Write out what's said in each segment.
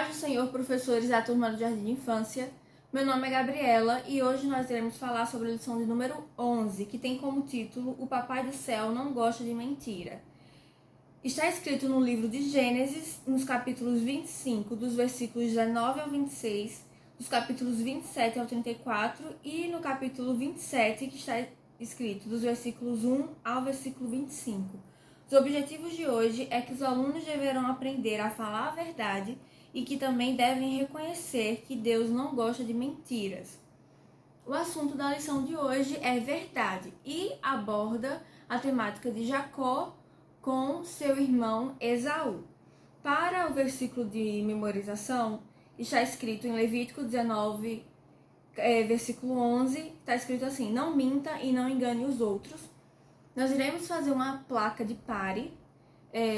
Paz do Senhor, professores da turma do Jardim de Infância. Meu nome é Gabriela e hoje nós iremos falar sobre a lição de número 11, que tem como título O Papai do Céu não gosta de mentira. Está escrito no livro de Gênesis, nos capítulos 25, dos versículos 19 ao 26, dos capítulos 27 ao 34 e no capítulo 27, que está escrito dos versículos 1 ao versículo 25. Os objetivos de hoje é que os alunos deverão aprender a falar a verdade e que também devem reconhecer que Deus não gosta de mentiras. O assunto da lição de hoje é verdade e aborda a temática de Jacó com seu irmão Esaú. Para o versículo de memorização, está escrito em Levítico 19, versículo 11, está escrito assim: não minta e não engane os outros. Nós iremos fazer uma placa de pare,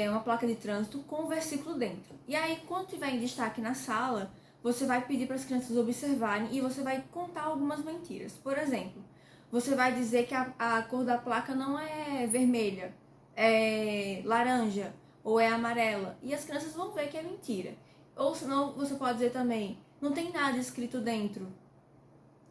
uma placa de trânsito com o versículo dentro. E aí, quando tiver em destaque na sala, você vai pedir para as crianças observarem e você vai contar algumas mentiras. Por exemplo, você vai dizer que a cor da placa não é vermelha, é laranja ou é amarela. E as crianças vão ver que é mentira. Ou senão, você pode dizer também, não tem nada escrito dentro.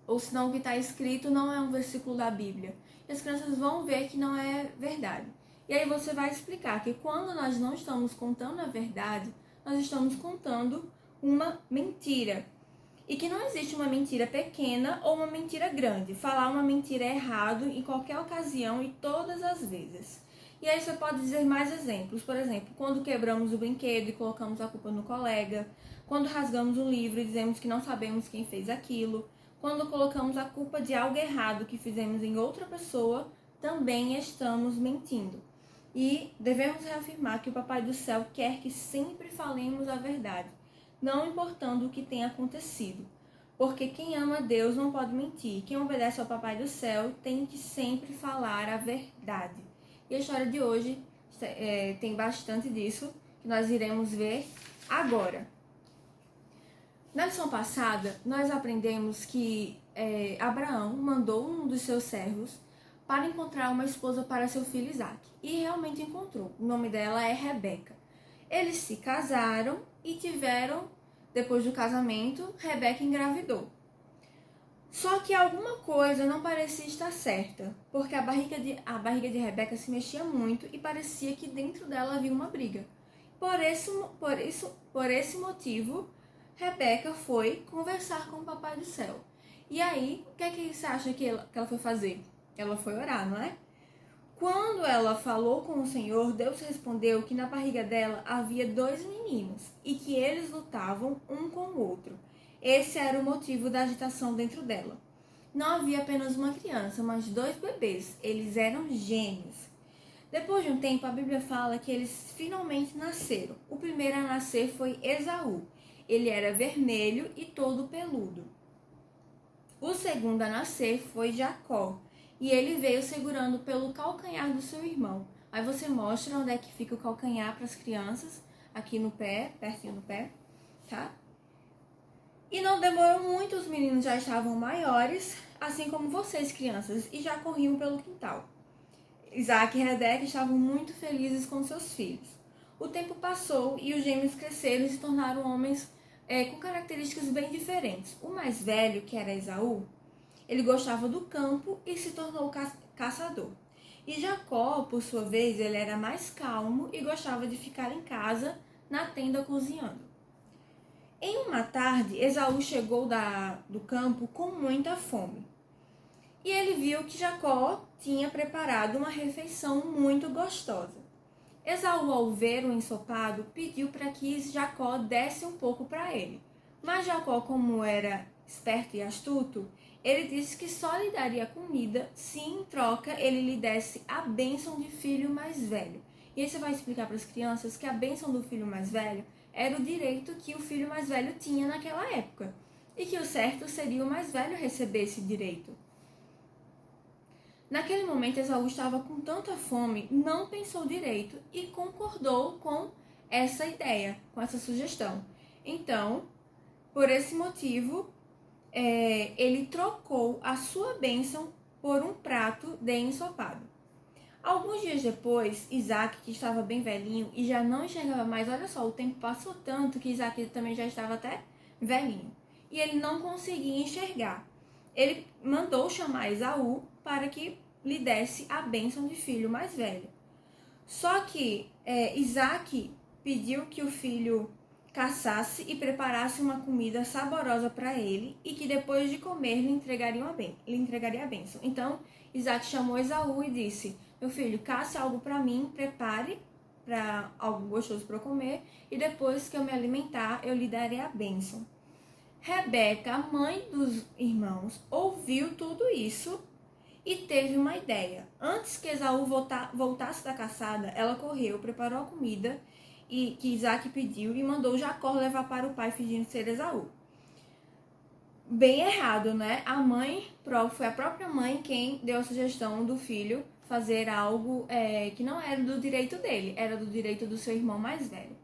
Ou senão, o que está escrito não é um versículo da Bíblia. E as crianças vão ver que não é verdade. E aí você vai explicar que quando nós não estamos contando a verdade, nós estamos contando uma mentira. E que não existe uma mentira pequena ou uma mentira grande. Falar uma mentira é errado em qualquer ocasião e todas as vezes. E aí você pode dizer mais exemplos. Por exemplo, quando quebramos o brinquedo e colocamos a culpa no colega. Quando rasgamos um livro e dizemos que não sabemos quem fez aquilo. Quando colocamos a culpa de algo errado que fizemos em outra pessoa, também estamos mentindo. E devemos reafirmar que o Papai do Céu quer que sempre falemos a verdade, não importando o que tenha acontecido. Porque quem ama Deus não pode mentir. Quem obedece ao Papai do Céu tem que sempre falar a verdade. E a história de hoje tem bastante disso, que nós iremos ver agora. Na lição passada, nós aprendemos que Abraão mandou um dos seus servos para encontrar uma esposa para seu filho Isaac. E realmente encontrou. O nome dela é Rebeca. Eles se casaram e tiveram, depois do casamento, Rebeca engravidou. Só que alguma coisa não parecia estar certa, porque a barriga de Rebeca se mexia muito e parecia que dentro dela havia uma briga. Por esse motivo, Rebeca foi conversar com o Papai do Céu. E aí, o que é que você acha que ela foi fazer? Ela foi orar, não é? Quando ela falou com o Senhor, Deus respondeu que na barriga dela havia 2 meninos e que eles lutavam um com o outro. Esse era o motivo da agitação dentro dela. Não havia apenas uma criança, mas 2 bebês. Eles eram gêmeos. Depois de um tempo, a Bíblia fala que eles finalmente nasceram. O primeiro a nascer foi Esaú. Ele era vermelho e todo peludo. O segundo a nascer foi Jacó. E ele veio segurando pelo calcanhar do seu irmão. Aí você mostra onde é que fica o calcanhar para as crianças. Aqui no pé, pertinho do pé, tá? E não demorou muito, os meninos já estavam maiores, assim como vocês, crianças, e já corriam pelo quintal. Isaac e Rebeca estavam muito felizes com seus filhos. O tempo passou e os gêmeos cresceram e se tornaram homens com características bem diferentes. O mais velho, que era Esaú, ele gostava do campo e se tornou caçador. E Jacó, por sua vez, ele era mais calmo e gostava de ficar em casa, na tenda, cozinhando. Em uma tarde, Esaú chegou do campo com muita fome. E ele viu que Jacó tinha preparado uma refeição muito gostosa. Esaú, ao ver o ensopado, pediu para que Jacó desse um pouco para ele. Mas Jacó, como era esperto e astuto, ele disse que só lhe daria comida se em troca ele lhe desse a bênção de filho mais velho. E aí você vai explicar para as crianças que a bênção do filho mais velho era o direito que o filho mais velho tinha naquela época. E que o certo seria o mais velho receber esse direito. Naquele momento, Esaú estava com tanta fome, não pensou direito e concordou com essa ideia, com essa sugestão. Então, por esse motivo, ele trocou a sua bênção por um prato de ensopado. Alguns dias depois, Isaac, que estava bem velhinho e já não enxergava mais, olha só, o tempo passou tanto que Isaac também já estava até velhinho. E ele não conseguia enxergar. Ele mandou chamar Esaú para que lhe desse a bênção de filho mais velho. Só que Isaac pediu que o filho caçasse e preparasse uma comida saborosa para ele e que depois de comer lhe entregaria a bênção. Então Isaac chamou Esaú e disse: meu filho, caça algo para mim, prepare para algo gostoso para eu comer e depois que eu me alimentar eu lhe darei a bênção. Rebeca, a mãe dos irmãos, ouviu tudo isso e teve uma ideia. Antes que Esaú voltasse da caçada, ela correu, preparou a comida que Isaac pediu e mandou Jacó levar para o pai fingindo ser Esaú. Bem errado, né? Foi a própria mãe quem deu a sugestão do filho fazer algo que não era do direito dele, era do direito do seu irmão mais velho.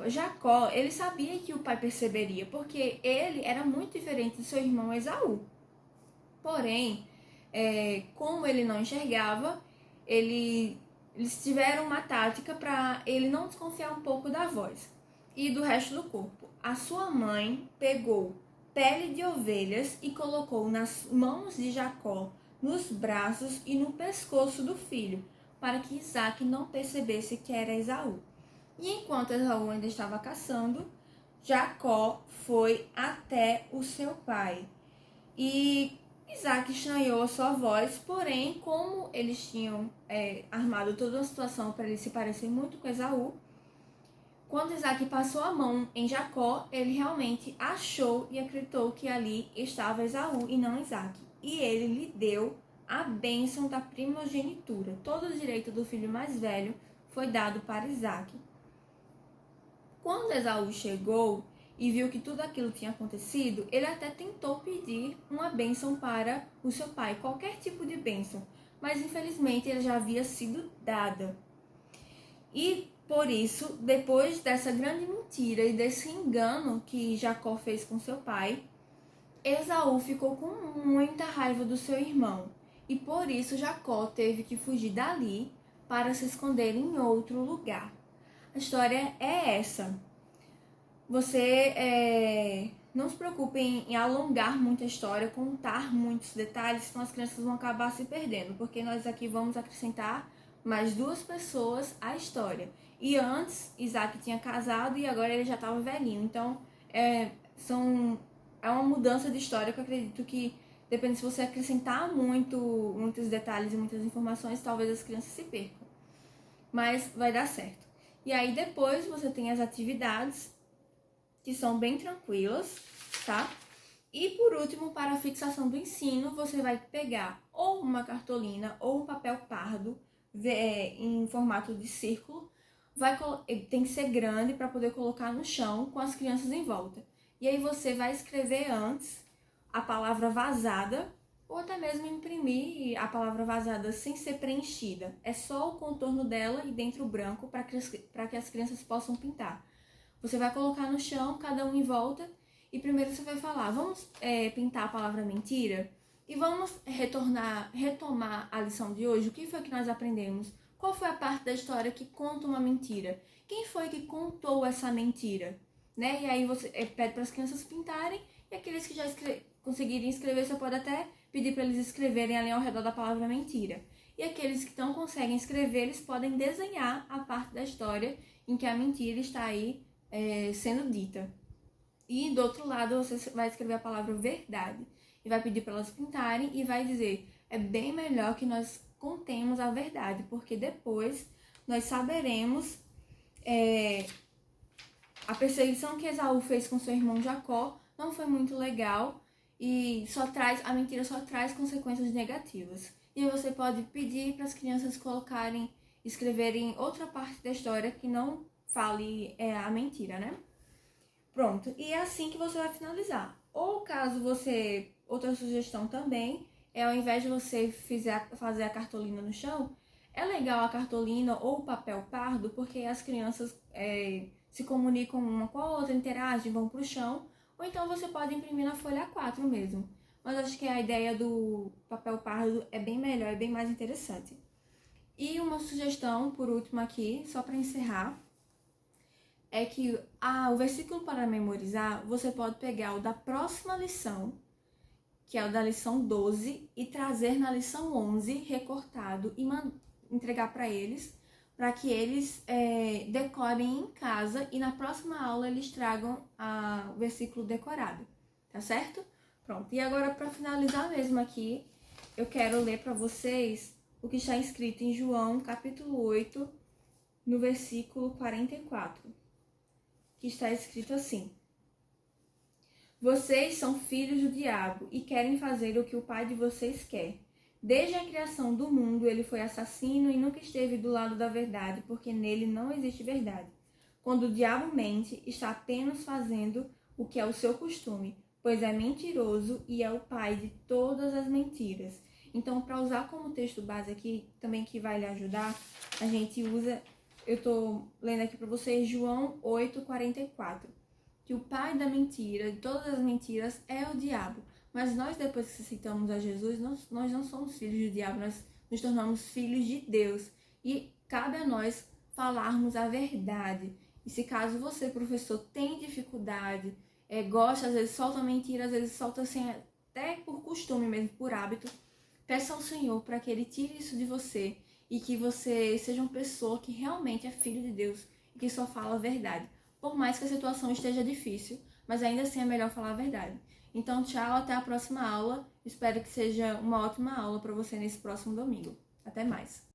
Jacó, ele sabia que o pai perceberia, porque ele era muito diferente do seu irmão Esaú. Porém, como ele não enxergava, eles tiveram uma tática para ele não desconfiar um pouco da voz e do resto do corpo. A sua mãe pegou pele de ovelhas e colocou nas mãos de Jacó, nos braços e no pescoço do filho, para que Isaac não percebesse que era Esaú. E enquanto Esaú ainda estava caçando, Jacó foi até o seu pai. E Isaac estranhou a sua voz, porém, como eles tinham armado toda a situação para ele se parecer muito com Esaú, quando Isaac passou a mão em Jacó, ele realmente achou e acreditou que ali estava Esaú e não Isaac. E ele lhe deu a bênção da primogenitura. Todo o direito do filho mais velho foi dado para Isaac. Quando Esaú chegou e viu que tudo aquilo tinha acontecido, ele até tentou pedir uma bênção para o seu pai, qualquer tipo de bênção, mas infelizmente ele já havia sido dada. E por isso, depois dessa grande mentira e desse engano que Jacó fez com seu pai, Esaú ficou com muita raiva do seu irmão, e por isso Jacó teve que fugir dali para se esconder em outro lugar. A história é essa. Você não se preocupe em alongar muito a história, contar muitos detalhes, senão as crianças vão acabar se perdendo, porque nós aqui vamos acrescentar mais 2 pessoas à história. E antes, Isaac tinha casado e agora ele já estava velhinho. Então, é uma mudança de história que eu acredito que, depende se você acrescentar muitos detalhes e muitas informações, talvez as crianças se percam. Mas vai dar certo. E aí depois você tem as atividades, que são bem tranquilas, tá? E por último, para a fixação do ensino, você vai pegar ou uma cartolina ou um papel pardo em formato de círculo. Tem que ser grande para poder colocar no chão com as crianças em volta. E aí você vai escrever antes a palavra vazada, ou até mesmo imprimir a palavra vazada sem ser preenchida. É só o contorno dela e dentro o branco para que as crianças possam pintar. Você vai colocar no chão, cada um em volta, e primeiro você vai falar, vamos pintar a palavra mentira? E vamos retomar a lição de hoje. O que foi que nós aprendemos? Qual foi a parte da história que conta uma mentira? Quem foi que contou essa mentira? Né? E aí você pede para as crianças pintarem, e aqueles que já conseguirem escrever, você pode até pedir para eles escreverem ali ao redor da palavra mentira. E aqueles que não conseguem escrever, eles podem desenhar a parte da história em que a mentira está aí sendo dita. E do outro lado você vai escrever a palavra verdade e vai pedir para elas pintarem e vai dizer: é bem melhor que nós contemos a verdade, porque depois nós saberemos a perseguição que Esaú fez com seu irmão Jacó não foi muito legal e a mentira só traz consequências negativas. E aí você pode pedir para as crianças escreverem outra parte da história que não fale a mentira, né? Pronto, e é assim que você vai finalizar. Ou caso outra sugestão também, ao invés de você fazer a cartolina no chão, é legal a cartolina ou o papel pardo, porque as crianças se comunicam uma com a outra, interagem, vão pro chão, ou então você pode imprimir na folha A4 mesmo. mas acho que a ideia do papel pardo é bem melhor, é bem mais interessante. E uma sugestão, por último aqui, só para encerrar, é que o versículo para memorizar, você pode pegar o da próxima lição, que é o da lição 12, e trazer na lição 11, recortado, e entregar para eles, para que eles decorem em casa e na próxima aula eles tragam o versículo decorado, tá certo? Pronto, e agora para finalizar mesmo aqui, eu quero ler para vocês o que está escrito em João, capítulo 8, no versículo 44, que está escrito assim: Vocês são filhos do diabo e querem fazer o que o pai de vocês quer. Desde a criação do mundo, ele foi assassino e nunca esteve do lado da verdade, porque nele não existe verdade. Quando o diabo mente, está apenas fazendo o que é o seu costume, pois é mentiroso e é o pai de todas as mentiras. Então, para usar como texto base aqui, também que vai lhe ajudar, a gente usa, eu estou lendo aqui para vocês, João 8,44. Que o pai da mentira, de todas as mentiras, é o diabo. Mas nós, depois que aceitamos a Jesus, nós não somos filhos do diabo, nós nos tornamos filhos de Deus. E cabe a nós falarmos a verdade. E se caso você, professor, tem dificuldade, gosta, às vezes solta mentira, às vezes solta assim, até por costume mesmo, por hábito, peça ao Senhor para que Ele tire isso de você e que você seja uma pessoa que realmente é filho de Deus e que só fala a verdade. Por mais que a situação esteja difícil, mas ainda assim é melhor falar a verdade. Então, tchau, até a próxima aula. Espero que seja uma ótima aula para você nesse próximo domingo. Até mais!